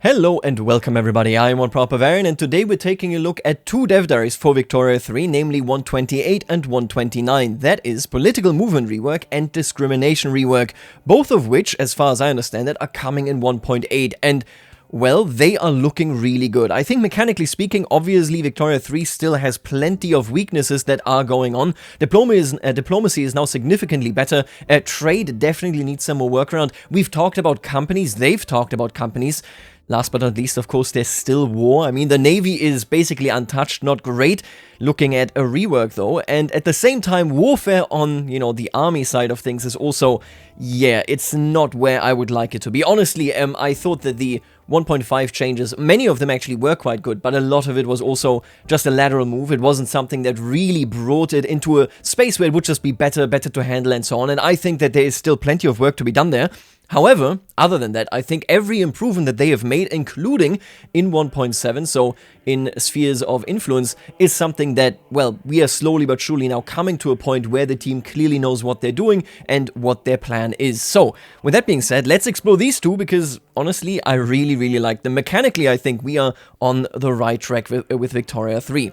Hello and welcome everybody, I'm OneProperVarian and today we're taking a look at two dev diaries for Victoria 3, namely 128 and 129. That is Political Movement Rework and Discrimination Rework, both of which, as far as I understand it, are coming in 1.8 and well, they are looking really good. I think mechanically speaking, obviously Victoria 3 still has plenty of weaknesses that are going on. Diplomacy is now significantly better. Trade definitely needs some more workaround. We've talked about companies, they've talked about companies. Last but not least, of course, there's still war. I mean, the Navy is basically untouched, not great. Looking at a rework, though. And at the same time, warfare on, the army side of things is also, it's not where I would like it to be. Honestly, I thought that the 1.5 changes, many of them actually were quite good, but a lot of it was also just a lateral move. It wasn't something that really brought it into a space where it would just be better to handle and so on. And I think that there is still plenty of work to be done there. However, other than that, I think every improvement that they have made, including in 1.7, so in spheres of influence, is something that, well, we are slowly but surely now coming to a point where the team clearly knows what they're doing and what their plan is. So, with that being said, let's explore these two because, honestly, I really like them. Mechanically, I think we are on the right track with Victoria 3.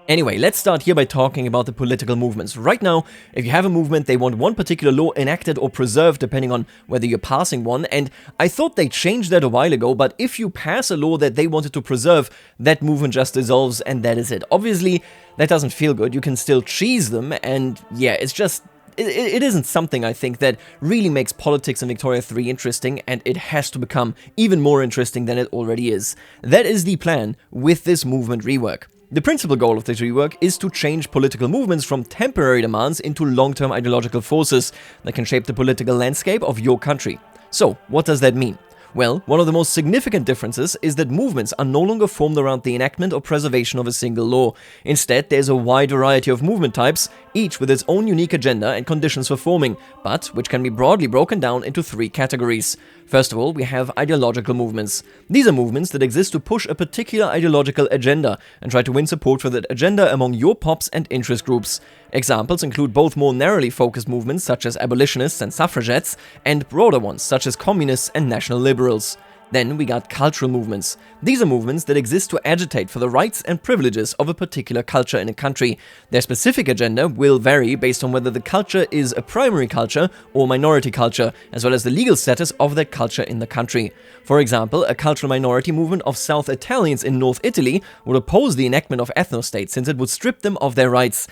Anyway, let's start here by talking about the political movements. Right now, if you have a movement, they want one particular law enacted or preserved depending on whether you're passing one, and I thought they changed that a while ago, but if you pass a law that they wanted to preserve, that movement just dissolves and that is it. Obviously, that doesn't feel good. You can still cheese them, and it's just... It isn't something, I think, that really makes politics in Victoria 3 interesting, and it has to become even more interesting than it already is. That is the plan with this movement rework. The principal goal of this rework is to change political movements from temporary demands into long-term ideological forces that can shape the political landscape of your country. So, what does that mean? Well, one of the most significant differences is that movements are no longer formed around the enactment or preservation of a single law. Instead, there's a wide variety of movement types, each with its own unique agenda and conditions for forming, but which can be broadly broken down into three categories. First of all, we have ideological movements. These are movements that exist to push a particular ideological agenda and try to win support for that agenda among your pops and interest groups. Examples include both more narrowly focused movements such as abolitionists and suffragettes, and broader ones such as communists and national liberals. Then we got cultural movements. These are movements that exist to agitate for the rights and privileges of a particular culture in a country. Their specific agenda will vary based on whether the culture is a primary culture or minority culture, as well as the legal status of that culture in the country. For example, a cultural minority movement of South Italians in North Italy would oppose the enactment of ethno-states since it would strip them of their rights.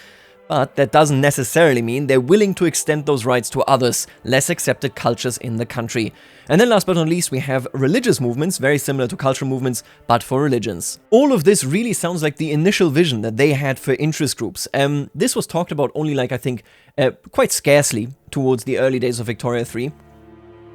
But that doesn't necessarily mean they're willing to extend those rights to others, less accepted cultures in the country. And then last but not least, we have religious movements, very similar to cultural movements, but for religions. All of this really sounds like the initial vision that they had for interest groups. This was talked about only quite scarcely towards the early days of Victoria 3.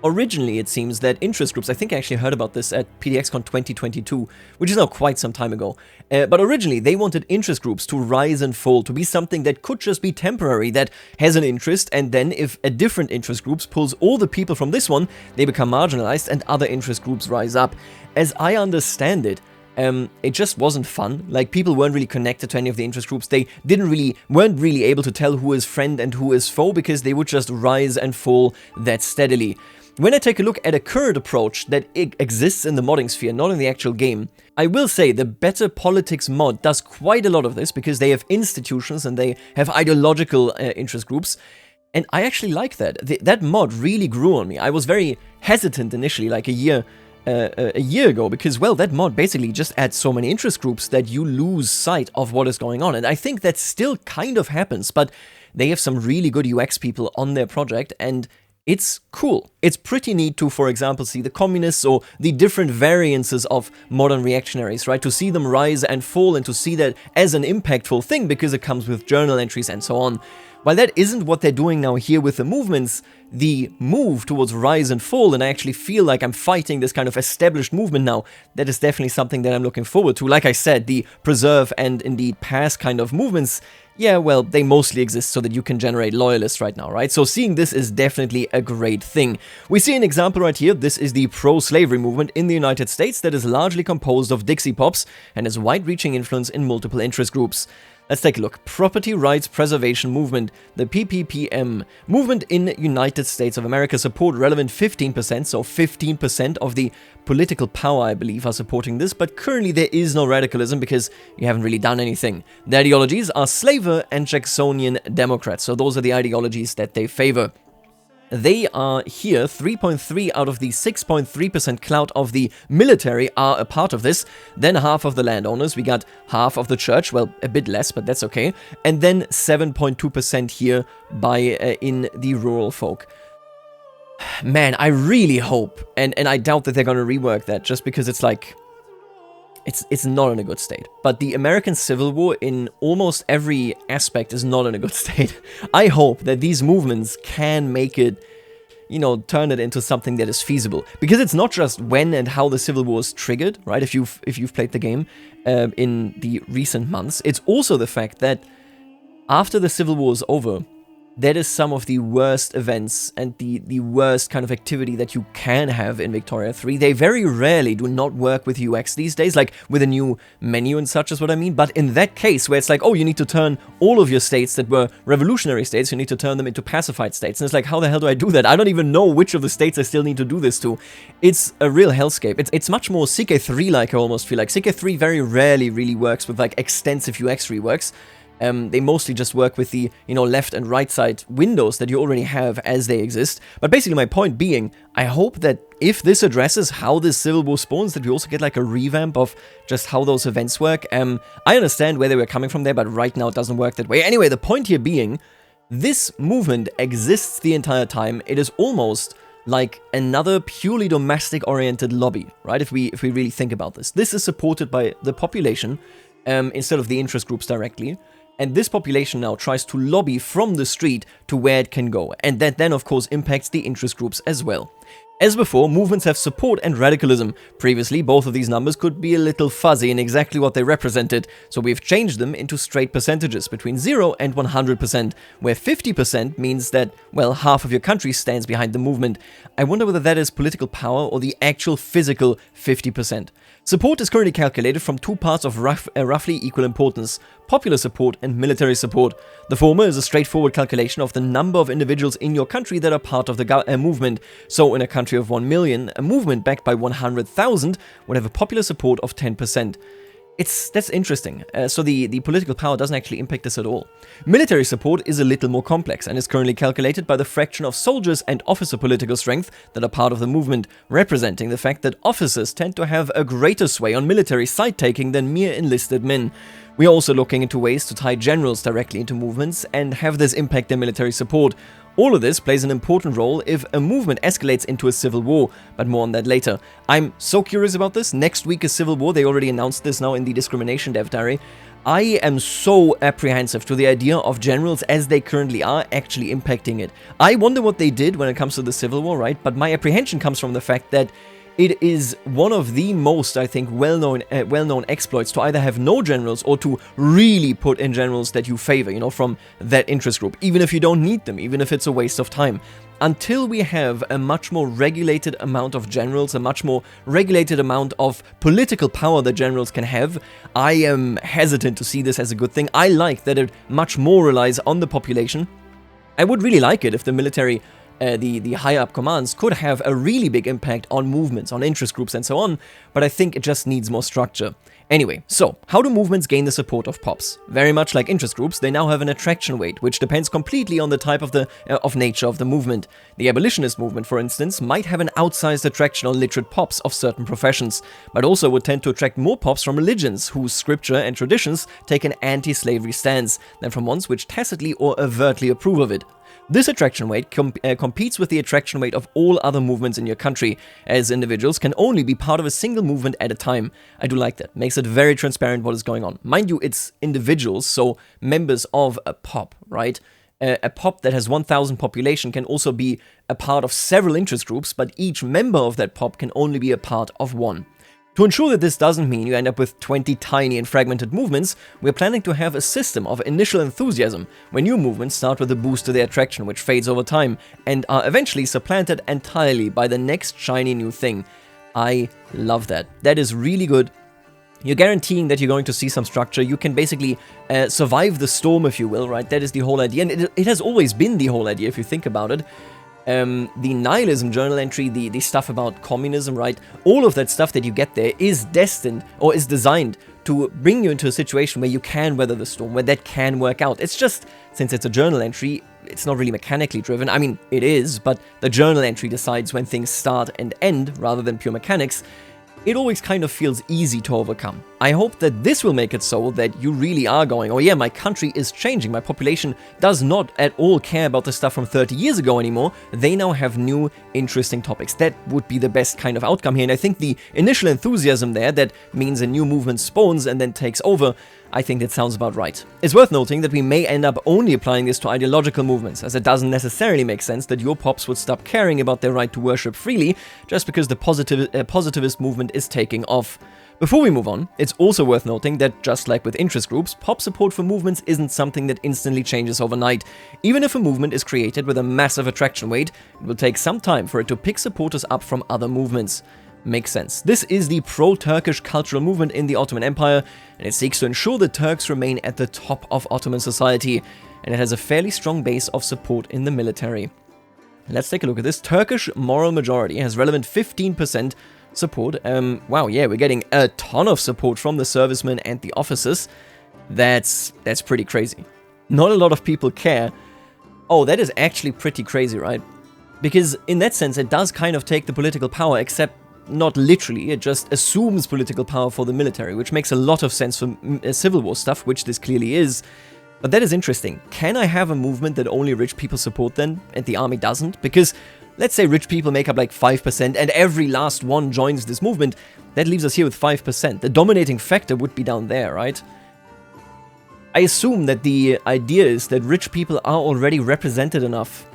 Originally, it seems that interest groups, I think I actually heard about this at PDXCon 2022, which is now quite some time ago, but originally they wanted interest groups to rise and fall, to be something that could just be temporary, that has an interest, and then if a different interest group pulls all the people from this one, they become marginalized and other interest groups rise up. As I understand it, it just wasn't fun. Like, people weren't really connected to any of the interest groups. They weren't really able to tell who is friend and who is foe because they would just rise and fall that steadily. When I take a look at a current approach that exists in the modding sphere, not in the actual game, I will say the Better Politics mod does quite a lot of this because they have institutions and they have ideological interest groups. And I actually like that. That mod really grew on me. I was very hesitant initially, like a year ago, because, well, that mod basically just adds so many interest groups that you lose sight of what is going on. And I think that still kind of happens, but they have some really good UX people on their project, and it's cool. It's pretty neat to, for example, see the communists or the different variances of modern reactionaries, right? To see them rise and fall and to see that as an impactful thing because it comes with journal entries and so on. While that isn't what they're doing now here with the movements, the move towards rise and fall, and I actually feel like I'm fighting this kind of established movement now, that is definitely something that I'm looking forward to. Like I said, the preserve and indeed pass kind of movements, well, they mostly exist so that you can generate loyalists right now, right? So seeing this is definitely a great thing. We see an example right here. This is the pro-slavery movement in the United States that is largely composed of Dixie Pops and has wide-reaching influence in multiple interest groups. Let's take a look. Property Rights Preservation Movement, the PPPM. Movement in United States of America support relevant 15%, so 15% of the political power, I believe, are supporting this, but currently there is no radicalism because you haven't really done anything. The ideologies are Slaver and Jacksonian Democrats, so those are the ideologies that they favor. They are here, 3.3 out of the 6.3% clout of the military are a part of this, then half of the landowners, we got half of the church, well, a bit less, but that's okay, and then 7.2% here in the rural folk. Man, I really hope, and I doubt that they're gonna rework that, just because it's like, it's not in a good state. But the American Civil War in almost every aspect is not in a good state. I hope that these movements can make it, you know, turn it into something that is feasible. Because it's not just when and how the Civil War is triggered, right? If you've played the game in the recent months, it's also the fact that after the Civil War is over, that is some of the worst events and the worst kind of activity that you can have in Victoria 3. They very rarely do not work with UX these days, like with a new menu and such is what I mean. But in that case, where it's like, oh, you need to turn all of your states that were revolutionary states, you need to turn them into pacified states. And it's like, how the hell do I do that? I don't even know which of the states I still need to do this to. It's a real hellscape. It's much more CK3-like, I almost feel like. CK3 very rarely really works with like extensive UX reworks. They mostly just work with the, you know, left and right side windows that you already have as they exist. But basically my point being, I hope that if this addresses how this Civil War spawns, that we also get like a revamp of just how those events work. I understand where they were coming from there, but right now it doesn't work that way. Anyway, the point here being, this movement exists the entire time. It is almost like another purely domestic-oriented lobby, right? If we really think about this. This is supported by the population instead of the interest groups directly. And this population now tries to lobby from the street to where it can go, and that then of course impacts the interest groups as well. As before, movements have support and radicalism. Previously, both of these numbers could be a little fuzzy in exactly what they represented, so we've changed them into straight percentages between 0 and 100%, where 50% means that, well, half of your country stands behind the movement. I wonder whether that is political power or the actual physical 50%. Support is currently calculated from two parts of roughly equal importance: popular support and military support. The former is a straightforward calculation of the number of individuals in your country that are part of the movement. So in a country of 1 million, a movement backed by 100,000 would have a popular support of 10%. That's interesting. So the political power doesn't actually impact this at all. Military support is a little more complex and is currently calculated by the fraction of soldiers and officer political strength that are part of the movement, representing the fact that officers tend to have a greater sway on military side-taking than mere enlisted men. We are also looking into ways to tie generals directly into movements and have this impact their military support. All of this plays an important role if a movement escalates into a civil war, but more on that later. I'm so curious about this. Next week is civil war. They already announced this now in the Discrimination dev diary. I am so apprehensive to the idea of generals as they currently are actually impacting it. I wonder what they did when it comes to the civil war, right? But my apprehension comes from the fact that it is one of the most, I think, well-known exploits to either have no generals or to really put in generals that you favor, you know, from that interest group, even if you don't need them, even if it's a waste of time. Until we have a much more regulated amount of generals, a much more regulated amount of political power that generals can have, I am hesitant to see this as a good thing. I like that it much more relies on the population. I would really like it if the military the higher up commands could have a really big impact on movements, on interest groups and so on, but I think it just needs more structure. Anyway, so how do movements gain the support of pops? Very much like interest groups, they now have an attraction weight, which depends completely on the type of nature of the movement. The abolitionist movement, for instance, might have an outsized attraction on literate pops of certain professions, but also would tend to attract more pops from religions whose scripture and traditions take an anti-slavery stance than from ones which tacitly or overtly approve of it. This attraction weight competes with the attraction weight of all other movements in your country, as individuals can only be part of a single movement at a time. I do like that. Makes it very transparent what is going on. Mind you, it's individuals, so members of a pop, right? A pop that has 1,000 population can also be a part of several interest groups, but each member of that pop can only be a part of one. To ensure that this doesn't mean you end up with 20 tiny and fragmented movements, we're planning to have a system of initial enthusiasm, where new movements start with a boost to their attraction which fades over time, and are eventually supplanted entirely by the next shiny new thing. I love that. That is really good. You're guaranteeing that you're going to see some structure. You can basically survive the storm, if you will, right? That is the whole idea. And it has always been the whole idea, if you think about it. The nihilism journal entry, the stuff about communism, right? All of that stuff that you get there is destined or is designed to bring you into a situation where you can weather the storm, where that can work out. It's just, since it's a journal entry, it's not really mechanically driven. I mean, it is, but the journal entry decides when things start and end rather than pure mechanics. It always kind of feels easy to overcome. I hope that this will make it so that you really are going, oh yeah, my country is changing, my population does not at all care about the stuff from 30 years ago anymore, they now have new, interesting topics. That would be the best kind of outcome here, and I think the initial enthusiasm there, that means a new movement spawns and then takes over, I think that sounds about right. It's worth noting that we may end up only applying this to ideological movements, as it doesn't necessarily make sense that your pops would stop caring about their right to worship freely just because the positivist movement is taking off. Before we move on, it's also worth noting that just like with interest groups, pop support for movements isn't something that instantly changes overnight. Even if a movement is created with a massive attraction weight, it will take some time for it to pick supporters up from other movements. Makes sense. This is the pro-Turkish cultural movement in the Ottoman Empire, and it seeks to ensure the Turks remain at the top of Ottoman society, and it has a fairly strong base of support in the military. Let's take a look at this. Turkish moral majority has relevant 15% support. Wow, yeah, we're getting a ton of support from the servicemen and the officers. That's pretty crazy. Not a lot of people care. Oh, that is actually pretty crazy, right? Because in that sense, it does kind of take the political power, except not literally, it just assumes political power for the military, which makes a lot of sense for Civil War stuff, which this clearly is. But that is interesting. Can I have a movement that only rich people support then, and the army doesn't? Because let's say rich people make up like 5%, and every last one joins this movement, that leaves us here with 5%. The dominating factor would be down there, right? I assume that the idea is that rich people are already represented enough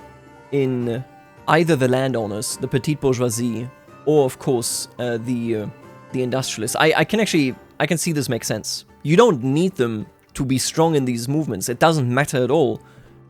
in either the landowners, the petite bourgeoisie, or of course the industrialists. I can see this make sense. You don't need them to be strong in these movements. It doesn't matter at all,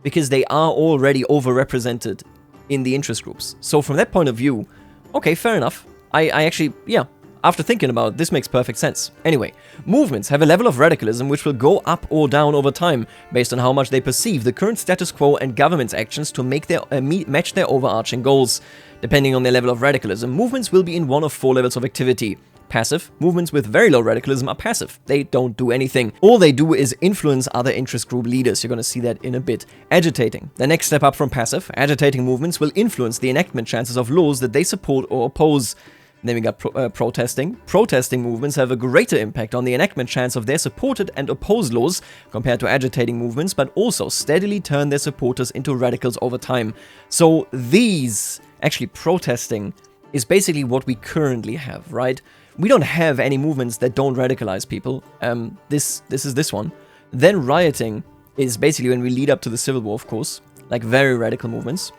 because they are already overrepresented in the interest groups. So from that point of view, okay, fair enough. I actually, yeah, after thinking about it, this makes perfect sense. Anyway, movements have a level of radicalism which will go up or down over time, based on how much they perceive the current status quo and government's actions to make their match their overarching goals. Depending on their level of radicalism, movements will be in one of 4 levels of activity. Passive. Movements with very low radicalism are passive. They don't do anything. All they do is influence other interest group leaders. You're going to see that in a bit. Agitating. The next step up from passive, agitating movements will influence the enactment chances of laws that they support or oppose. Then we got protesting. Protesting movements have a greater impact on the enactment chance of their supported and opposed laws compared to agitating movements, but also steadily turn their supporters into radicals over time. So these, actually protesting, is basically what we currently have, right? We don't have any movements that don't radicalize people. This is this one. Then rioting is basically when we lead up to the Civil War, of course, like very radical movements.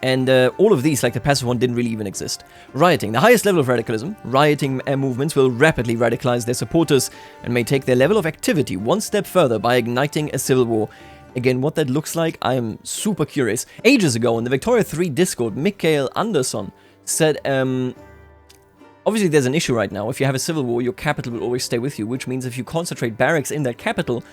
And all of these, like the passive one, didn't really even exist. Rioting, the highest level of radicalism. Rioting movements will rapidly radicalize their supporters and may take their level of activity one step further by igniting a civil war. Again, what that looks like, I am super curious. Ages ago, in the Victoria 3 Discord, Mikael Andersson said, obviously there's an issue right now. If you have a civil war, your capital will always stay with you, which means if you concentrate barracks in that capital,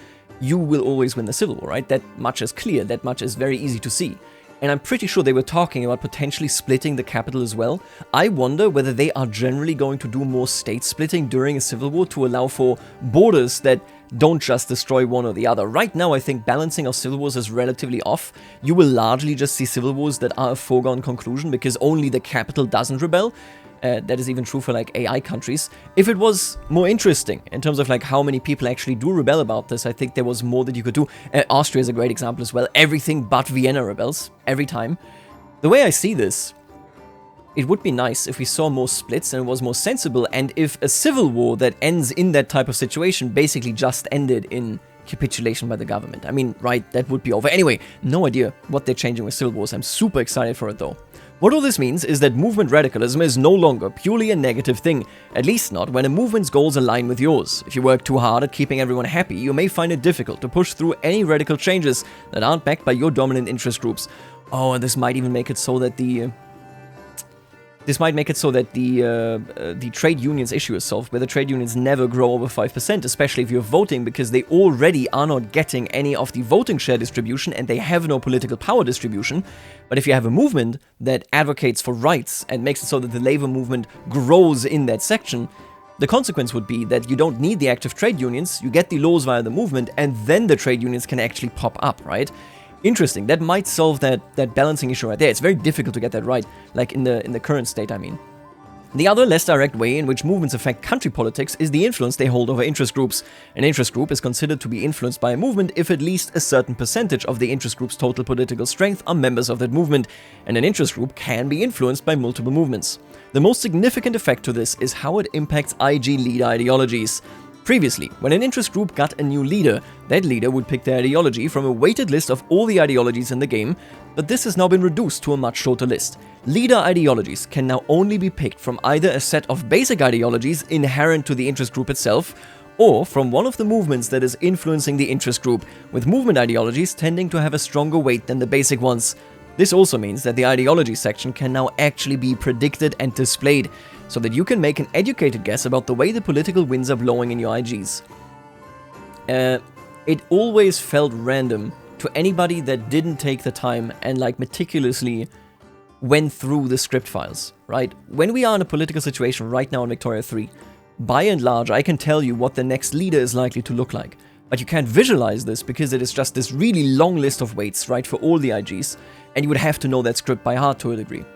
you will always win the civil war, right? That much is clear, that much is very easy to see. And I'm pretty sure they were talking about potentially splitting the capital as well. I wonder whether they are generally going to do more state splitting during a civil war to allow for borders that don't just destroy one or the other. Right now, I think balancing of civil wars is relatively off. You will largely just see civil wars that are a foregone conclusion because only the capital doesn't rebel. That is even true for like AI countries. If it was more interesting in terms of like how many people actually do rebel about this, I think there was more that you could do. Austria is a great example as well. Everything but Vienna rebels every time. The way I see this, it would be nice if we saw more splits and it was more sensible, and if a civil war that ends in that type of situation basically just ended in capitulation by the government. I mean, right, that would be over. Anyway, no idea what they're changing with civil wars. I'm super excited for it though. What all this means is that movement radicalism is no longer purely a negative thing, at least not when a movement's goals align with yours. If you work too hard at keeping everyone happy, you may find it difficult to push through any radical changes that aren't backed by your dominant interest groups. Oh, and this might even make it so that the This might make it so that the trade unions issue is solved, where the trade unions never grow over 5%, especially if you're voting, because they already are not getting any of the voting share distribution and they have no political power distribution. But if you have a movement that advocates for rights and makes it so that the labor movement grows in that section, the consequence would be that you don't need the active trade unions, you get the laws via the movement, and then the trade unions can actually pop up, right? Interesting. That might solve that balancing issue right there. It's very difficult to get that right, like in the current state, I mean. The other, less direct way in which movements affect country politics is the influence they hold over interest groups. An interest group is considered to be influenced by a movement if at least a certain percentage of the interest group's total political strength are members of that movement, and an interest group can be influenced by multiple movements. The most significant effect to this is how it impacts IG leader ideologies. Previously, when an interest group got a new leader, that leader would pick their ideology from a weighted list of all the ideologies in the game, but this has now been reduced to a much shorter list. Leader ideologies can now only be picked from either a set of basic ideologies inherent to the interest group itself, or from one of the movements that is influencing the interest group, with movement ideologies tending to have a stronger weight than the basic ones. This also means that the ideology section can now actually be predicted and displayed, so that you can make an educated guess about the way the political winds are blowing in your IGs. It always felt random to anybody that didn't take the time and meticulously went through the script files, right? When we are in a political situation right now in Victoria 3, by and large, I can tell you what the next leader is likely to look like. But you can't visualize this because it is just this really long list of weights, right, for all the IGs, and you would have to know that script by heart to a degree.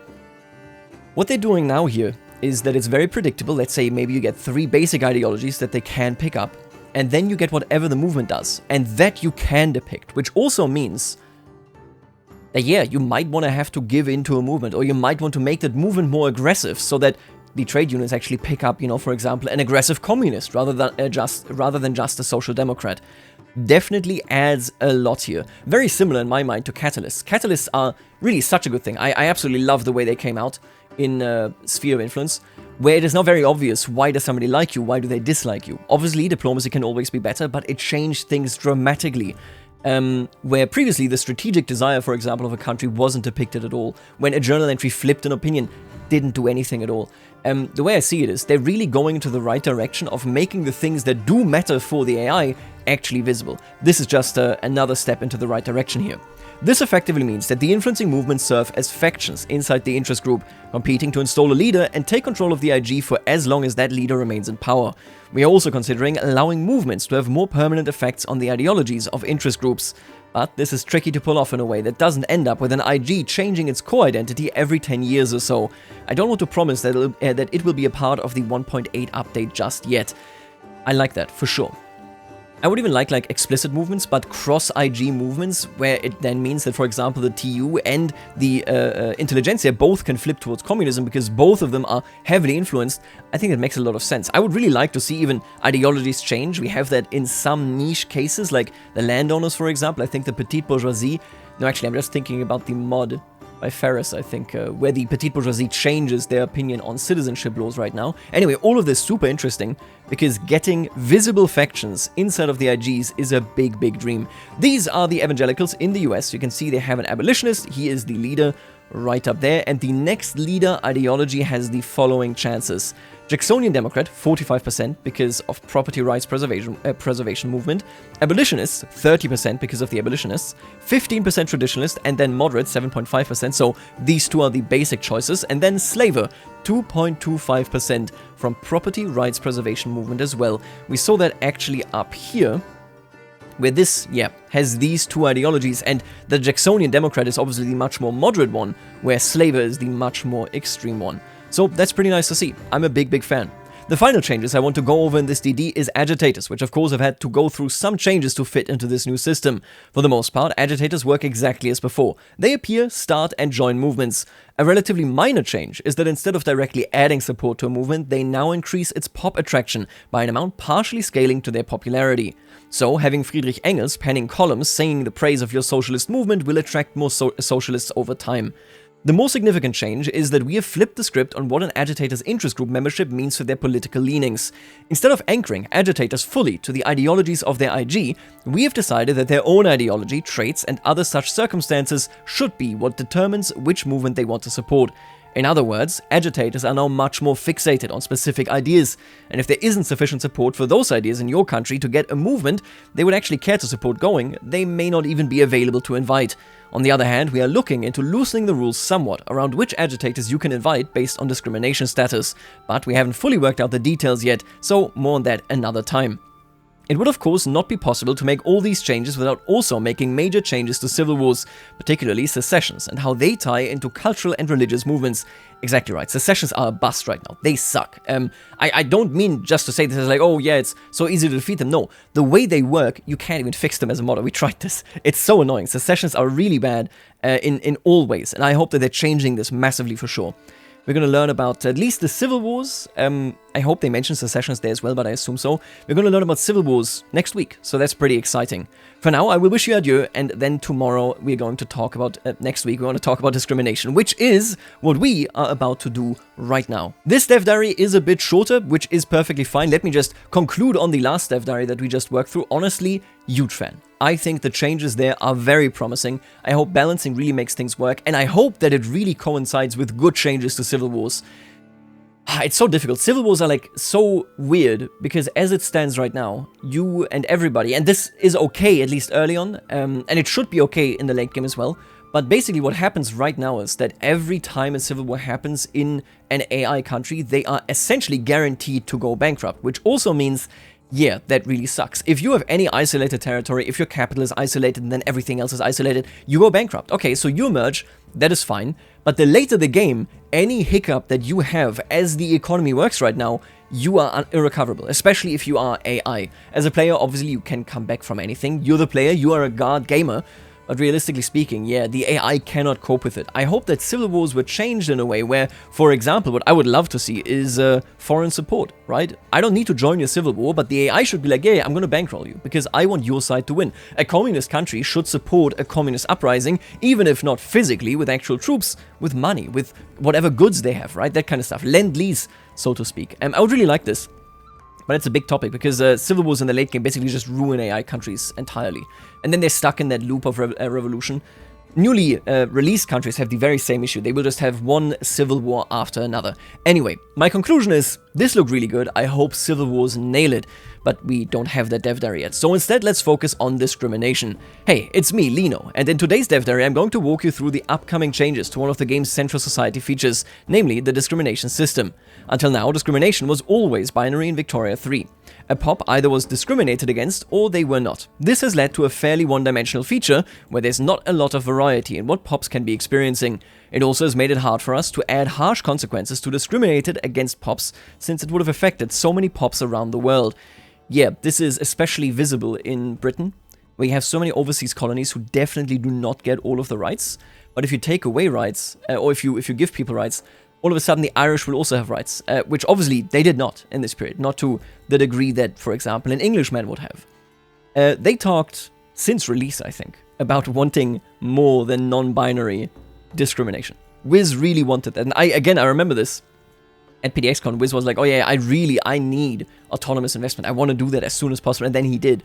What they're doing now here is that it's very predictable. Let's say maybe you get 3 basic ideologies that they can pick up, and then you get whatever the movement does, and that you can depict, which also means that, yeah, you might want to have to give in to a movement, or you might want to make that movement more aggressive so that the trade unions actually pick up, for example, an aggressive communist rather than just a social democrat. Definitely adds a lot here. Very similar in my mind to catalysts. Catalysts are really such a good thing. I absolutely love the way they came out in Sphere of Influence, where it is now very obvious why does somebody like you, why do they dislike you. Obviously, diplomacy can always be better, but it changed things dramatically. Where previously the strategic desire, for example, of a country wasn't depicted at all. When a journal entry flipped an opinion, didn't do anything at all. The way I see it is, they're really going into the right direction of making the things that do matter for the AI actually visible. This is just another step into the right direction here. This effectively means that the influencing movements serve as factions inside the interest group, competing to install a leader and take control of the IG for as long as that leader remains in power. We are also considering allowing movements to have more permanent effects on the ideologies of interest groups. But this is tricky to pull off in a way that doesn't end up with an IG changing its core identity every 10 years or so. I don't want to promise that it will be a part of the 1.8 update just yet. I like that, for sure. I would even like explicit movements, but cross-IG movements, where it then means that, for example, the TU and the intelligentsia both can flip towards communism because both of them are heavily influenced. I think that makes a lot of sense. I would really like to see even ideologies change. We have that in some niche cases, like the landowners, for example. I think the petite bourgeoisie... No, actually, I'm just thinking about the mod by Ferris, I think, where the petite bourgeoisie changes their opinion on citizenship laws right now. Anyway, all of this super interesting, because getting visible factions inside of the IGs is a big, big dream. These are the evangelicals in the US. You can see they have an abolitionist. He is the leader right up there, and the next leader ideology has the following chances. Jacksonian Democrat, 45% because of property rights preservation movement. Abolitionists, 30% because of the abolitionists. 15% traditionalist, and then moderate, 7.5%. So these two are the basic choices. And then slaver, 2.25% from property rights preservation movement as well. We saw that actually up here, where this, has these two ideologies, and the Jacksonian Democrat is obviously the much more moderate one, where slaver is the much more extreme one. So that's pretty nice to see. I'm a big, big fan. The final changes I want to go over in this DD is Agitators, which of course have had to go through some changes to fit into this new system. For the most part, Agitators work exactly as before. They appear, start, and join movements. A relatively minor change is that instead of directly adding support to a movement, they now increase its pop attraction by an amount partially scaling to their popularity. So, having Friedrich Engels penning columns singing the praise of your socialist movement will attract more socialists over time. The more significant change is that we have flipped the script on what an agitator's interest group membership means for their political leanings. Instead of anchoring agitators fully to the ideologies of their IG, we have decided that their own ideology, traits, and other such circumstances should be what determines which movement they want to support. In other words, agitators are now much more fixated on specific ideas, and if there isn't sufficient support for those ideas in your country to get a movement they would actually care to support going, they may not even be available to invite. On the other hand, we are looking into loosening the rules somewhat around which agitators you can invite based on discrimination status, but we haven't fully worked out the details yet, so more on that another time. It would of course not be possible to make all these changes without also making major changes to civil wars, particularly secessions, and how they tie into cultural and religious movements. Exactly right, secessions are a bust right now. They suck. I don't mean just to say this as like, oh yeah, it's so easy to defeat them. No, the way they work, you can't even fix them as a modder. We tried this. It's so annoying. Secessions are really bad in all ways, and I hope that they're changing this massively for sure. We're going to learn about at least the civil wars. I hope they mention secessions there as well, but I assume so. We're going to learn about civil wars next week, so that's pretty exciting. For now, I will wish you adieu, and then tomorrow we're going to talk about, next week, we're going to talk about discrimination, which is what we are about to do right now. This dev diary is a bit shorter, which is perfectly fine. Let me just conclude on the last dev diary that we just worked through. Honestly, huge fan. I think the changes there are very promising. I hope balancing really makes things work, and I hope that it really coincides with good changes to civil wars. It's so difficult. Civil wars are like so weird because as it stands right now, you and everybody, and this is okay at least early on, and it should be okay in the late game as well, but basically what happens right now is that every time a civil war happens in an AI country, they are essentially guaranteed to go bankrupt, which also means, yeah, that really sucks. If you have any isolated territory, if your capital is isolated and then everything else is isolated, you go bankrupt. Okay, so you emerge, that is fine, but the later the game, any hiccup that you have as the economy works right now, you are irrecoverable, especially if you are AI. As a player, obviously you can come back from anything. You're the player, you are a guard gamer, but realistically speaking, yeah, the AI cannot cope with it. I hope that civil wars were changed in a way where, for example, what I would love to see is foreign support, right? I don't need to join your civil war, but the AI should be like, yeah, I'm gonna bankroll you, because I want your side to win. A communist country should support a communist uprising, even if not physically, with actual troops, with money, with whatever goods they have, right? That kind of stuff. Lend-lease, so to speak. I would really like this. But it's a big topic, because civil wars in the late game basically just ruin AI countries entirely. And then they're stuck in that loop of revolution. Newly released countries have the very same issue. They will just have one civil war after another. Anyway, my conclusion is, this looked really good. I hope civil wars nail it, but we don't have that dev diary yet. So instead, let's focus on discrimination. Hey, it's me, Lino, and in today's dev diary, I'm going to walk you through the upcoming changes to one of the game's central society features, namely the discrimination system. Until now, discrimination was always binary in Victoria 3. A pop either was discriminated against or they were not. This has led to a fairly one-dimensional feature where there's not a lot of variety in what pops can be experiencing. It also has made it hard for us to add harsh consequences to discriminated against pops, since it would have affected so many pops around the world. Yeah, this is especially visible in Britain, where you have so many overseas colonies who definitely do not get all of the rights. But if you take away rights, or if you give people rights, all of a sudden the Irish will also have rights, which obviously they did not in this period, not to the degree that, for example, an Englishman would have. They talked, since release I think, about wanting more than non-binary discrimination. Wiz really wanted that, and I remember this. At PDXCon, Wiz was like, oh yeah, I need autonomous investment, I want to do that as soon as possible, and then he did.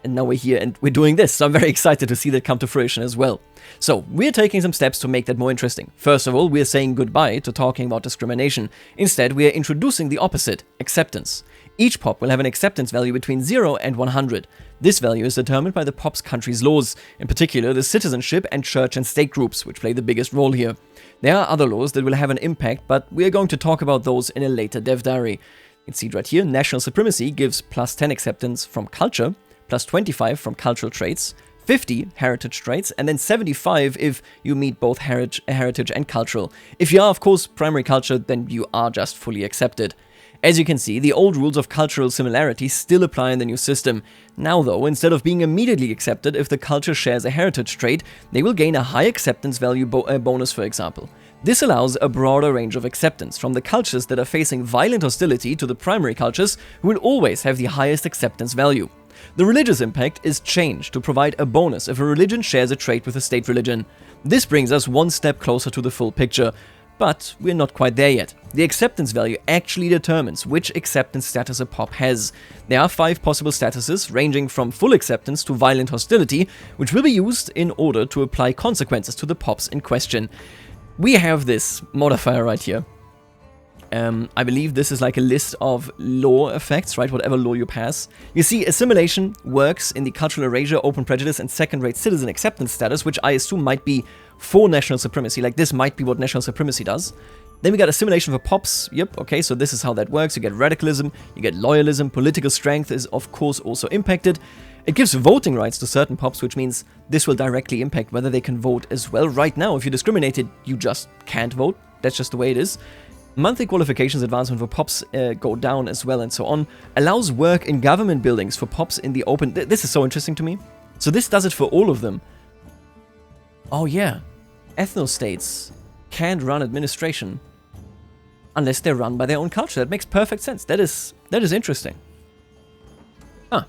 And now we're here and we're doing this, so I'm very excited to see that come to fruition as well. So, we're taking some steps to make that more interesting. First of all, we're saying goodbye to talking about discrimination. Instead, we are introducing the opposite, acceptance. Each pop will have an acceptance value between 0 and 100. This value is determined by the pop's country's laws, in particular the citizenship and church and state groups, which play the biggest role here. There are other laws that will have an impact, but we are going to talk about those in a later dev diary. You can see it right here, national supremacy gives plus 10 acceptance from culture, plus 25 from cultural traits, 50 heritage traits, and then 75 if you meet both heritage and cultural. If you are, of course, primary culture, then you are just fully accepted. As you can see, the old rules of cultural similarity still apply in the new system. Now though, instead of being immediately accepted if the culture shares a heritage trait, they will gain a high acceptance value bonus, for example. This allows a broader range of acceptance from the cultures that are facing violent hostility to the primary cultures, who will always have the highest acceptance value. The religious impact is changed to provide a bonus if a religion shares a trait with a state religion. This brings us one step closer to the full picture, but we're not quite there yet. The acceptance value actually determines which acceptance status a pop has. There are 5 possible statuses, ranging from full acceptance to violent hostility, which will be used in order to apply consequences to the pops in question. we have this modifier right here. I believe this is like a list of law effects, right? Whatever law you pass. You see, assimilation works in the cultural erasure, open prejudice, and second-rate citizen acceptance status, which I assume might be for national supremacy. Like, this might be what national supremacy does. Then we got assimilation for pops. Yep, okay, so this is how that works. You get radicalism, you get loyalism, political strength is, of course, also impacted. It gives voting rights to certain pops, which means this will directly impact whether they can vote as well. Right now, if you're discriminated, you just can't vote. That's just the way it is. Monthly qualifications advancement for pops go down as well, and so on. Allows work in government buildings for pops in the open. This is so interesting to me. So this does it for all of them. Oh yeah. Ethnostates can't run administration unless they're run by their own culture. That makes perfect sense. That is interesting. Huh.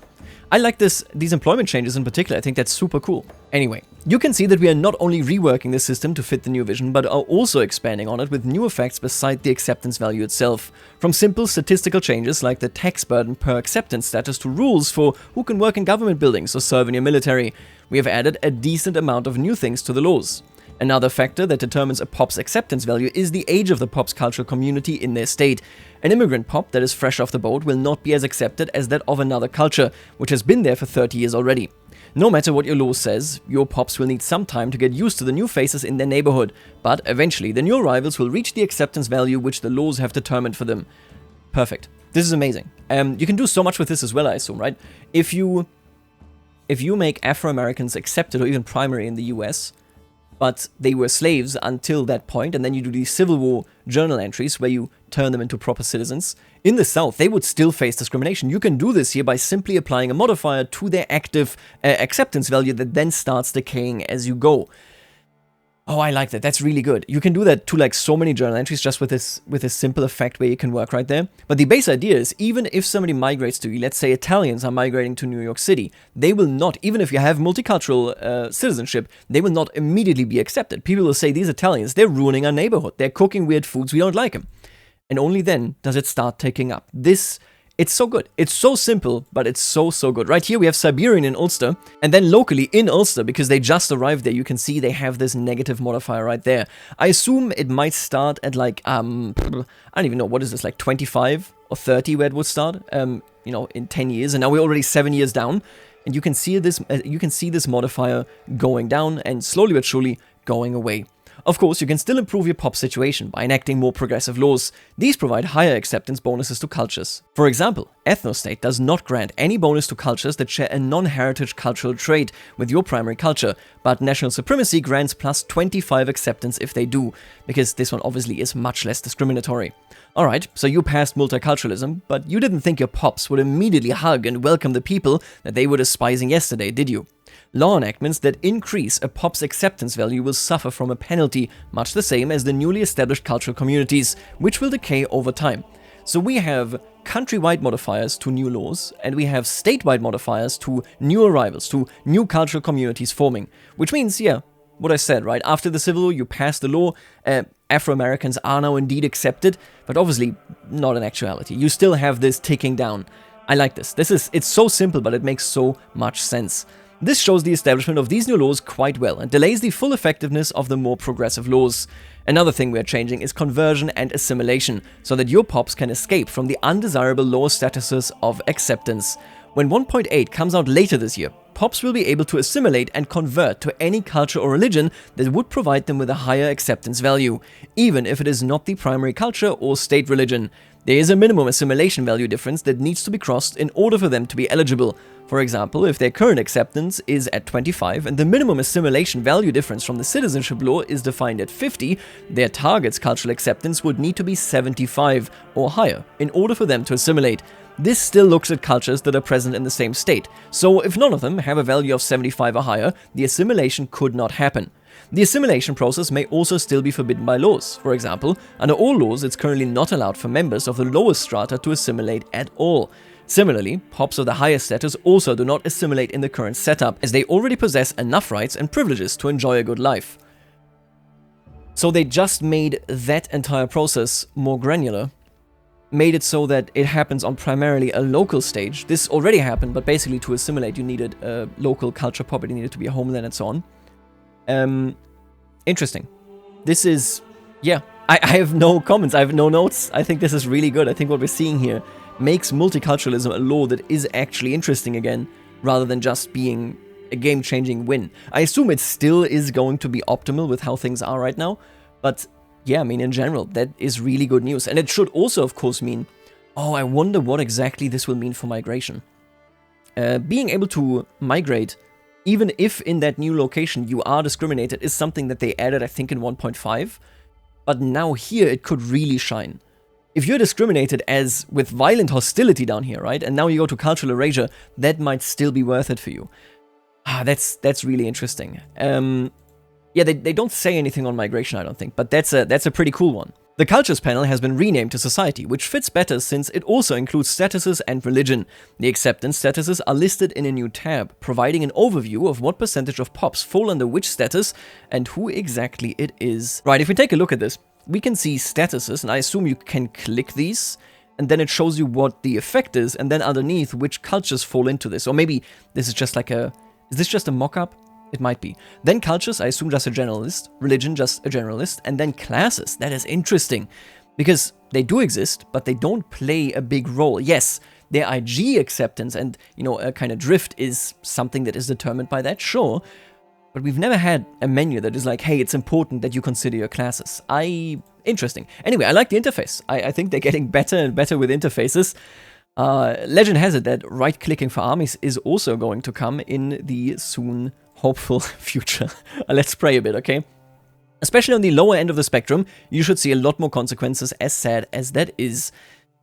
I like these employment changes in particular. I think that's super cool. Anyway, you can see that we are not only reworking the system to fit the new vision, but are also expanding on it with new effects beside the acceptance value itself. From simple statistical changes like the tax burden per acceptance status to rules for who can work in government buildings or serve in your military, we have added a decent amount of new things to the laws. Another factor that determines a pop's acceptance value is the age of the pop's cultural community in their state. An immigrant pop that is fresh off the boat will not be as accepted as that of another culture, which has been there for 30 years already. No matter what your law says, your pops will need some time to get used to the new faces in their neighborhood, but eventually the new arrivals will reach the acceptance value which the laws have determined for them. Perfect. This is amazing. You can do so much with this as well, I assume, right? If you make Afro-Americans accepted or even primary in the US, but they were slaves until that point, and then you do these Civil War journal entries where you turn them into proper citizens. In the South, they would still face discrimination. You can do this here by simply applying a modifier to their active acceptance value that then starts decaying as you go. Oh, I like that. That's really good. You can do that to like so many journal entries just with this simple effect where you can work right there. But the base idea is even if somebody migrates to you, let's say Italians are migrating to New York City, they will not, even if you have multicultural citizenship, they will not immediately be accepted. People will say, these Italians, they're ruining our neighborhood. They're cooking weird foods. We don't like them. And only then does it start taking up. It's so good. It's so simple, but it's so good. Right here we have Siberian in Ulster, and then locally in Ulster, because they just arrived there, you can see they have this negative modifier right there. I assume it might start at like, I don't even know, what is this, like 25 or 30 where it would start, you know, in 10 years, and now we're already 7 years down, and you can see this modifier going down and slowly but surely going away. Of course, you can still improve your pop situation by enacting more progressive laws. These provide higher acceptance bonuses to cultures. For example, Ethnostate does not grant any bonus to cultures that share a non-heritage cultural trait with your primary culture, but National Supremacy grants plus 25 acceptance if they do, because this one obviously is much less discriminatory. Alright, so you passed multiculturalism, but you didn't think your pops would immediately hug and welcome the people that they were despising yesterday, did you? Law enactments that increase a pop's acceptance value will suffer from a penalty, much the same as the newly established cultural communities, which will decay over time. So we have countrywide modifiers to new laws, and we have statewide modifiers to new arrivals, to new cultural communities forming. Which means, yeah, what I said, right? After the Civil War, you pass the law, Afro-Americans are now indeed accepted, but obviously not in actuality. You still have this ticking down. I like this. It's so simple, but it makes so much sense. This shows the establishment of these new laws quite well and delays the full effectiveness of the more progressive laws. Another thing we are changing is conversion and assimilation, so that your pops can escape from the undesirable law statuses of acceptance. When 1.8 comes out later this year, pops will be able to assimilate and convert to any culture or religion that would provide them with a higher acceptance value, even if it is not the primary culture or state religion. There is a minimum assimilation value difference that needs to be crossed in order for them to be eligible. For example, if their current acceptance is at 25 and the minimum assimilation value difference from the citizenship law is defined at 50, their target's cultural acceptance would need to be 75 or higher in order for them to assimilate. This still looks at cultures that are present in the same state, so if none of them have a value of 75 or higher, the assimilation could not happen. The assimilation process may also still be forbidden by laws. For example, under all laws, it's currently not allowed for members of the lowest strata to assimilate at all. Similarly, pops of the highest status also do not assimilate in the current setup, as they already possess enough rights and privileges to enjoy a good life. So they just made that entire process more granular, made it so that it happens on primarily a local stage. This already happened, but basically to assimilate you needed a local culture pop, it needed to be a homeland and so on. Interesting. this is, yeah, I have no comments, I have no notes. I think this is really good. I think what we're seeing here makes multiculturalism a law that is actually interesting again, rather than just being a game-changing win. I assume it still is going to be optimal with how things are right now, but yeah, I mean, in general, that is really good news. And it should also, of course, mean, oh, I wonder what exactly this will mean for migration. Being able to migrate, even if in that new location you are discriminated, is something that they added, I think, in 1.5. But now here it could really shine. If you're discriminated as with violent hostility down here, right, and now you go to cultural erasure, that might still be worth it for you. That's really interesting. Yeah, they don't say anything on migration, I don't think, but that's a pretty cool one. The Cultures panel has been renamed to Society, which fits better since it also includes statuses and religion. The acceptance statuses are listed in a new tab, providing an overview of what percentage of pops fall under which status and who exactly it is. Right, if we take a look at this, we can see statuses, and I assume you can click these, and then it shows you what the effect is, and then underneath which cultures fall into this. Or maybe this is just like a... Is this just a mock-up? It might be. Then cultures, I assume just a generalist. Religion, just a generalist. And then classes. That is interesting. Because they do exist, but they don't play a big role. Yes, their IG acceptance and, you know, a kind of drift is something that is determined by that, sure. But we've never had a menu that is like, hey, it's important that you consider your classes. Interesting. Anyway, I like the interface. I think they're getting better and better with interfaces. Legend has it that right-clicking for armies is also going to come in the soon hopeful future. Let's pray a bit, okay? Especially on the lower end of the spectrum, you should see a lot more consequences, as sad as that is.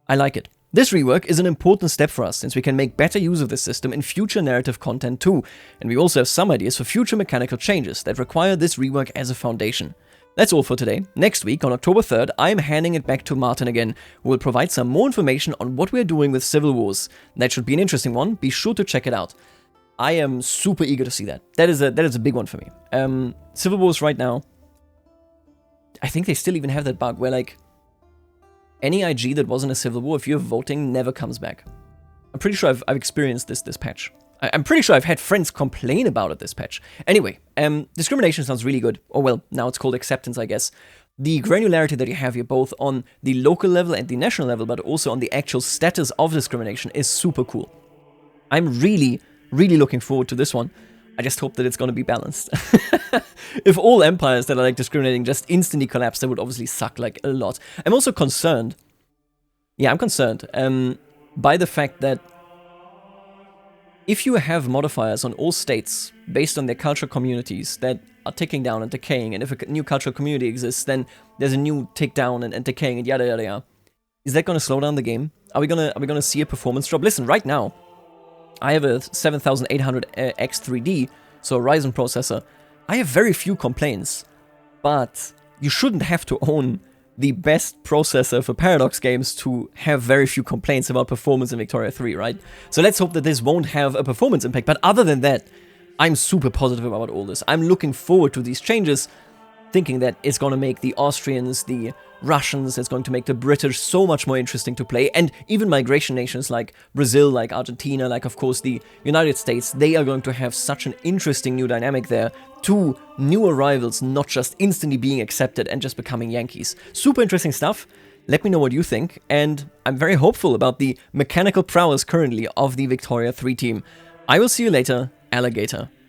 I like it. This rework is an important step for us, since we can make better use of this system in future narrative content too, and we also have some ideas for future mechanical changes that require this rework as a foundation. That's all for today. Next week, on October 3rd, I'm handing it back to Martin again, who will provide some more information on what we're doing with Civil Wars. That should be an interesting one, be sure to check it out. I am super eager to see that. That is a big one for me. Civil Wars right now, I think they still even have that bug where, like, any IG that wasn't a Civil War, if you're voting, never comes back. I'm pretty sure I've experienced this patch. I'm pretty sure I've had friends complain about it this patch. Anyway, discrimination sounds really good. Oh well, now it's called acceptance, I guess. The granularity that you have here, both on the local level and the national level, but also on the actual status of discrimination, is super cool. I'm really looking forward to this one. I just hope that it's going to be balanced. If all empires that are like discriminating just instantly collapse, that would obviously suck like a lot. I'm also concerned. Yeah, I'm concerned by the fact that if you have modifiers on all states based on their cultural communities that are ticking down and decaying, and if a new cultural community exists, then there's a new tick down and decaying and yada yada yada. Is that going to slow down the game? Are we gonna see a performance drop? Listen, right now, I have a 7800 X3D, so a Ryzen processor. I have very few complaints, but you shouldn't have to own the best processor for Paradox games to have very few complaints about performance in Victoria 3, right? So let's hope that this won't have a performance impact, but other than that, I'm super positive about all this. I'm looking forward to these changes, thinking that it's going to make the Austrians, the Russians, it's going to make the British so much more interesting to play, and even migration nations like Brazil, like Argentina, like of course the United States, they are going to have such an interesting new dynamic there, to new arrivals not just instantly being accepted and just becoming Yankees. Super interesting stuff. Let me know what you think, and I'm very hopeful about the mechanical prowess currently of the Victoria 3 team. I will see you later, Alligator